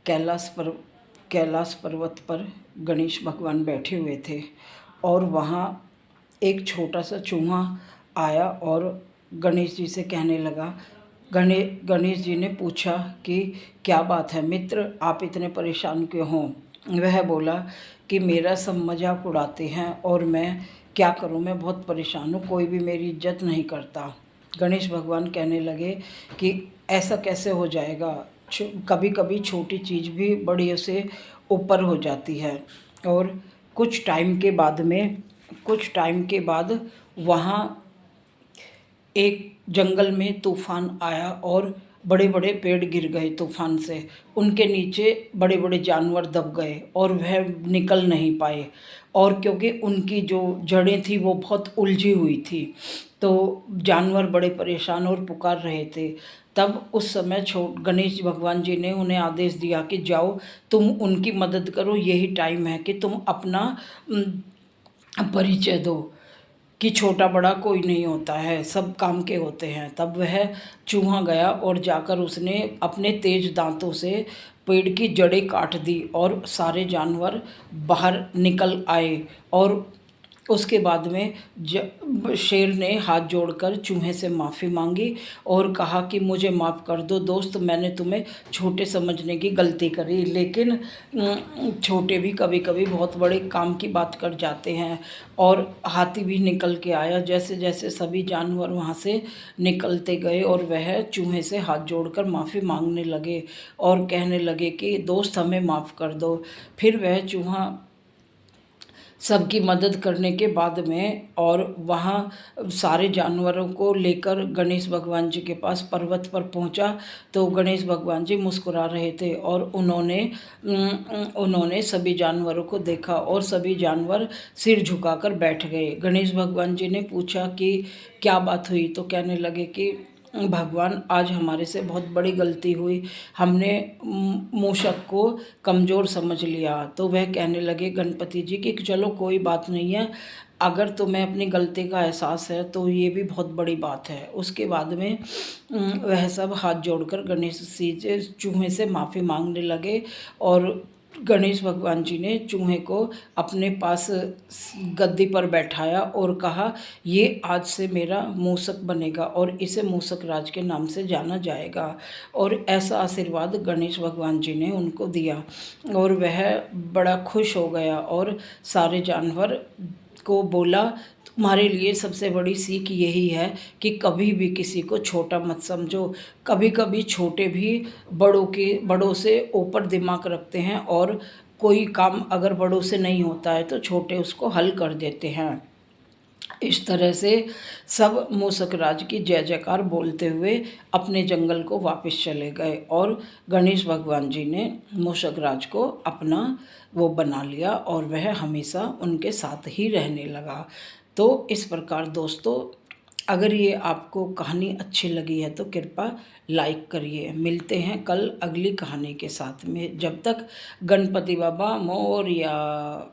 कैलाश पर्वत पर गणेश भगवान बैठे हुए थे और वहाँ एक छोटा सा चूहा आया और गणेश जी से कहने लगा। गणेश जी ने पूछा कि क्या बात है मित्र, आप इतने परेशान क्यों हों? वह बोला कि मेरा सब मजाक उड़ाते हैं और मैं क्या करूं, मैं बहुत परेशान हूं, कोई भी मेरी इज्जत नहीं करता। गणेश भगवान कहने लगे कि ऐसा कैसे हो जाएगा, कभी कभी छोटी चीज़ भी बड़ी से ऊपर हो जाती है। और कुछ टाइम के बाद वहाँ एक जंगल में तूफान आया और बड़े बड़े पेड़ गिर गए तूफान से। उनके नीचे बड़े बड़े जानवर दब गए और वह निकल नहीं पाए, और क्योंकि उनकी जो जड़ें थी वो बहुत उलझी हुई थी, तो जानवर बड़े परेशान और पुकार रहे थे। तब उस समय गणेश भगवान जी ने उन्हें आदेश दिया कि जाओ तुम उनकी मदद करो, यही टाइम है कि तुम अपना परिचय दो कि छोटा बड़ा कोई नहीं होता है, सब काम के होते हैं। तब वह चूहा गया और जाकर उसने अपने तेज दांतों से पेड़ की जड़ें काट दी और सारे जानवर बाहर निकल आए। और उसके बाद में शेर ने हाथ जोड़कर चूहे से माफ़ी मांगी और कहा कि मुझे माफ़ कर दो दोस्त, मैंने तुम्हें छोटे समझने की गलती करी, लेकिन छोटे भी कभी कभी बहुत बड़े काम की बात कर जाते हैं। और हाथी भी निकल के आया। जैसे जैसे सभी जानवर वहाँ से निकलते गए और वह चूहे से हाथ जोड़कर माफ़ी मांगने लगे और कहने लगे कि दोस्त हमें माफ़ कर दो। फिर वह चूहा सबकी मदद करने के बाद में और वहाँ सारे जानवरों को लेकर गणेश भगवान जी के पास पर्वत पर पहुँचा, तो गणेश भगवान जी मुस्कुरा रहे थे और उन्होंने सभी जानवरों को देखा और सभी जानवर सिर झुकाकर बैठ गए। गणेश भगवान जी ने पूछा कि क्या बात हुई, तो कहने लगे कि भगवान आज हमारे से बहुत बड़ी गलती हुई, हमने मूषक को कमज़ोर समझ लिया। तो वह कहने लगे गणपति जी कि चलो कोई बात नहीं है, अगर तुम्हें अपनी गलती का एहसास है तो ये भी बहुत बड़ी बात है। उसके बाद में वह सब हाथ जोड़कर गणेश जी से चूहे से माफ़ी मांगने लगे और गणेश भगवान जी ने चूहे को अपने पास गद्दी पर बैठाया और कहा ये आज से मेरा मूसक बनेगा और इसे मूसक राज के नाम से जाना जाएगा। और ऐसा आशीर्वाद गणेश भगवान जी ने उनको दिया और वह बड़ा खुश हो गया और सारे जानवर को बोला तुम्हारे लिए सबसे बड़ी सीख यही है कि कभी भी किसी को छोटा मत समझो। कभी कभी छोटे भी बड़ों से ऊपर दिमाग रखते हैं और कोई काम अगर बड़ों से नहीं होता है तो छोटे उसको हल कर देते हैं। इस तरह से सब मूसक राज की जय जयकार बोलते हुए अपने जंगल को वापस चले गए और गणेश भगवान जी ने मूसक राज को अपना वो बना लिया और वह हमेशा उनके साथ ही रहने लगा। तो इस प्रकार दोस्तों, अगर ये आपको कहानी अच्छी लगी है तो कृपया लाइक करिए। मिलते हैं कल अगली कहानी के साथ में। जब तक गणपति बाबा मोरया।